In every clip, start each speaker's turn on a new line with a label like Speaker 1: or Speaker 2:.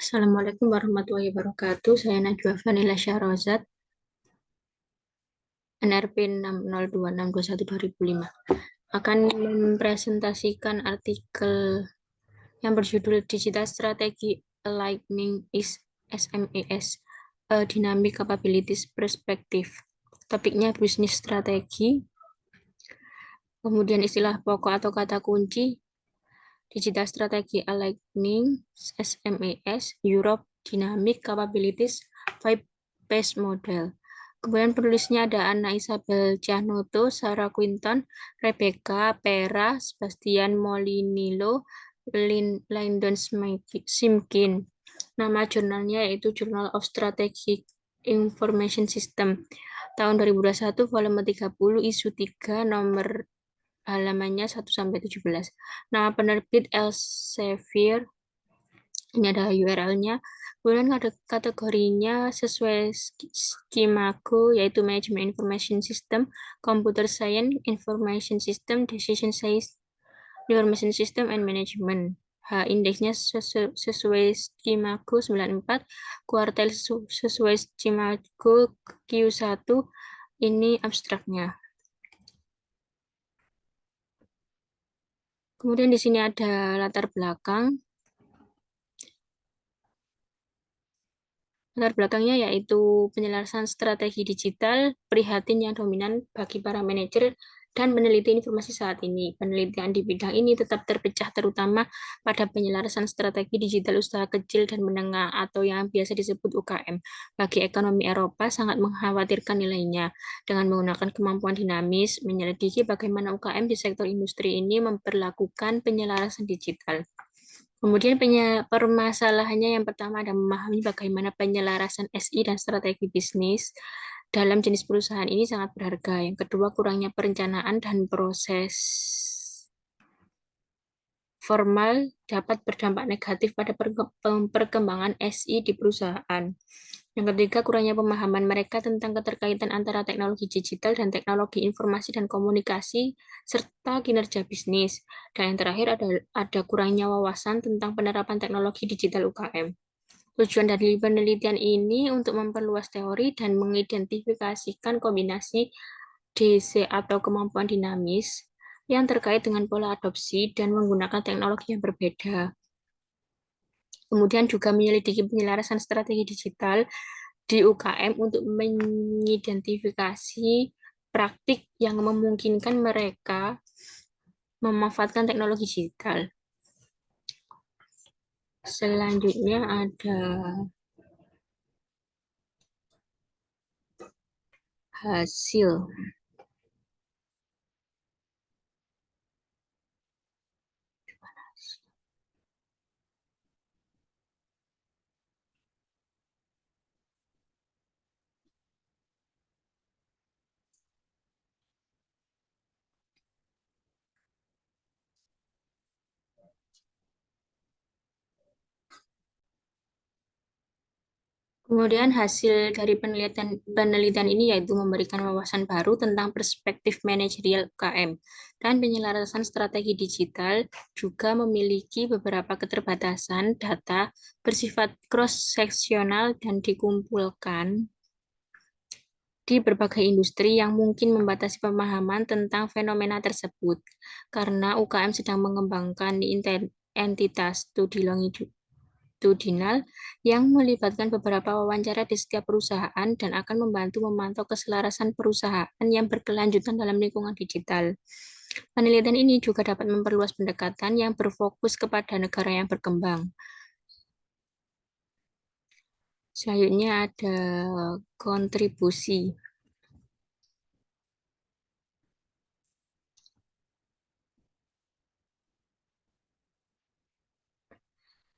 Speaker 1: Assalamualaikum warahmatullahi wabarakatuh. Saya Najwa Vanila Syahrozat, NRP 602621205. Akan mempresentasikan artikel yang berjudul Digital Strategy Aligning is SMES, a Dynamic Capabilities Perspective. Topiknya bisnis strategi, kemudian istilah pokok atau kata kunci, Digital Strategy Aligning SMES, Europe Dynamic Capabilities 5-Phase Model. Kemudian penulisnya ada Anna Isabel Cianoto, Sarah Quinton, Rebecca Pera, Sebastian Molinillo, Lyndon Simkin. Nama jurnalnya yaitu Journal of Strategic Information System. Tahun 2021, volume 30, isu 3, nomor halamannya 1-17. Nama penerbit Elsevier, ini ada URL-nya. Kemudian ada kategorinya sesuai skimaku, yaitu Management Information System, Computer Science, Information System, Decision Science, Information System, and Management. Indeksnya sesuai skimaku 94, kuartil sesuai skimaku Q1, ini abstraknya. Kemudian di sini ada latar belakang. Latar belakangnya yaitu penyelarasan strategi digital prihatin yang dominan bagi para manajer dan peneliti informasi saat ini. Penelitian di bidang ini tetap terpecah terutama pada penyelarasan strategi digital usaha kecil dan menengah atau yang biasa disebut UKM. Bagi ekonomi Eropa sangat mengkhawatirkan nilainya. Dengan menggunakan kemampuan dinamis, menyelidiki bagaimana UKM di sektor industri ini memperlakukan penyelarasan digital. Kemudian permasalahannya yang pertama adalah memahami bagaimana penyelarasan SI dan strategi bisnis dalam jenis perusahaan ini sangat berharga. Yang kedua, kurangnya perencanaan dan proses formal dapat berdampak negatif pada perkembangan SI di perusahaan. Yang ketiga, kurangnya pemahaman mereka tentang keterkaitan antara teknologi digital dan teknologi informasi dan komunikasi, serta kinerja bisnis. Dan yang terakhir ada kurangnya wawasan tentang penerapan teknologi digital UKM. Tujuan dari penelitian ini untuk memperluas teori dan mengidentifikasikan kombinasi DC atau kemampuan dinamis yang terkait dengan pola adopsi dan menggunakan teknologi yang berbeda. Kemudian juga menyelidiki penyelarasan strategi digital di UKM untuk mengidentifikasi praktik yang memungkinkan mereka memanfaatkan teknologi digital. Selanjutnya ada hasil. Kemudian hasil dari penelitian ini yaitu memberikan wawasan baru tentang perspektif manajerial UKM dan penyelarasan strategi digital juga memiliki beberapa keterbatasan data bersifat cross-seksional dan dikumpulkan di berbagai industri yang mungkin membatasi pemahaman tentang fenomena tersebut karena UKM sedang mengembangkan entitas studi longitudinal yang melibatkan beberapa wawancara di setiap perusahaan dan akan membantu memantau keselarasan perusahaan yang berkelanjutan dalam lingkungan digital. Penelitian ini juga dapat memperluas pendekatan yang berfokus kepada negara yang berkembang. Selanjutnya ada kontribusi.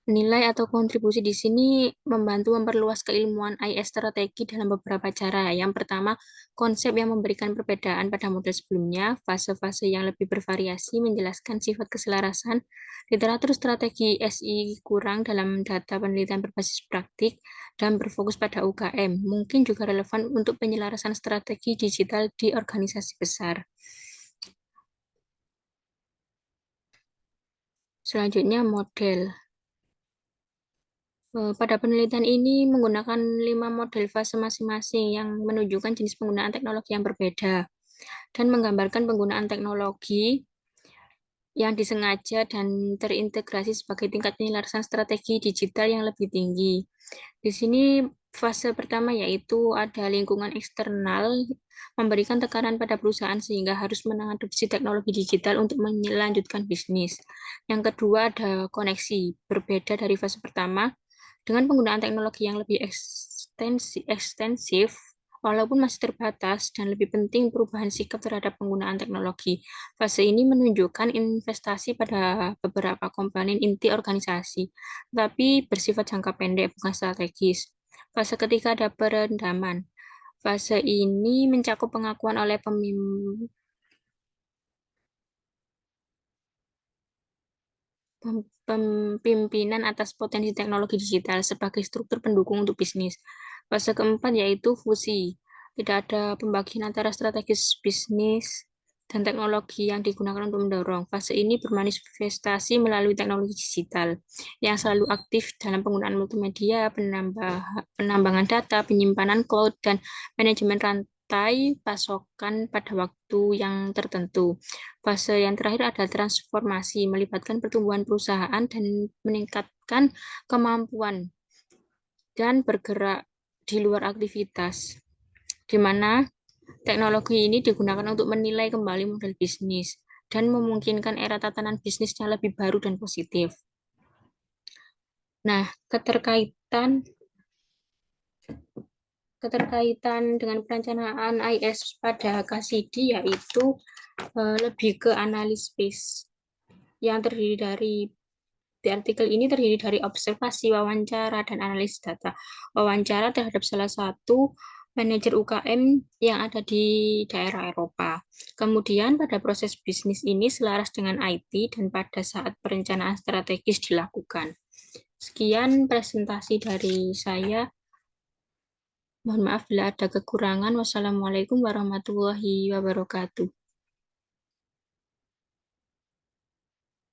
Speaker 1: Nilai atau kontribusi di sini membantu memperluas keilmuan IS strategi dalam beberapa cara. Yang pertama, konsep yang memberikan perbedaan pada model sebelumnya, fase-fase yang lebih bervariasi, menjelaskan sifat keselarasan, literatur strategi SI kurang dalam data penelitian berbasis praktik, dan berfokus pada UKM. Mungkin juga relevan untuk penyelarasan strategi digital di organisasi besar. Selanjutnya, model. Pada penelitian ini menggunakan 5 model fase masing-masing yang menunjukkan jenis penggunaan teknologi yang berbeda dan menggambarkan penggunaan teknologi yang disengaja dan terintegrasi sebagai tingkat penyelarasan strategi digital yang lebih tinggi. Di sini fase pertama yaitu ada lingkungan eksternal memberikan tekanan pada perusahaan sehingga harus mengadopsi teknologi digital untuk melanjutkan bisnis. Yang kedua ada koneksi, berbeda dari fase pertama dengan penggunaan teknologi yang lebih ekstensif, walaupun masih terbatas dan lebih penting perubahan sikap terhadap penggunaan teknologi. Fase ini menunjukkan investasi pada beberapa komponen inti organisasi, tapi bersifat jangka pendek, bukan strategis. Fase ketiga ada perendaman. Fase ini mencakup pengakuan oleh pimpinan atas potensi teknologi digital sebagai struktur pendukung untuk bisnis. Fase keempat yaitu fusi. Tidak ada pembagian antara strategis bisnis dan teknologi yang digunakan untuk mendorong. Fase ini bermanifestasi melalui teknologi digital yang selalu aktif dalam penggunaan multimedia, penambangan data, penyimpanan cloud, dan manajemen rantai pasokan pada waktu yang tertentu. Fase yang terakhir ada transformasi, melibatkan pertumbuhan perusahaan dan meningkatkan kemampuan dan bergerak di luar aktivitas, di mana teknologi ini digunakan untuk menilai kembali model bisnis dan memungkinkan era tatanan bisnis yang lebih baru dan positif. Nah, keterkaitan dengan perencanaan IS pada KCD yaitu lebih ke analis space yang terdiri dari di artikel ini terdiri dari observasi, wawancara, dan analisis data. Wawancara terhadap salah satu manajer UKM yang ada di daerah Eropa. Kemudian pada proses bisnis ini selaras dengan IT dan pada saat perencanaan strategis dilakukan. Sekian presentasi dari saya. Mohon maaf bila ada kekurangan. Wassalamualaikum warahmatullahi wabarakatuh.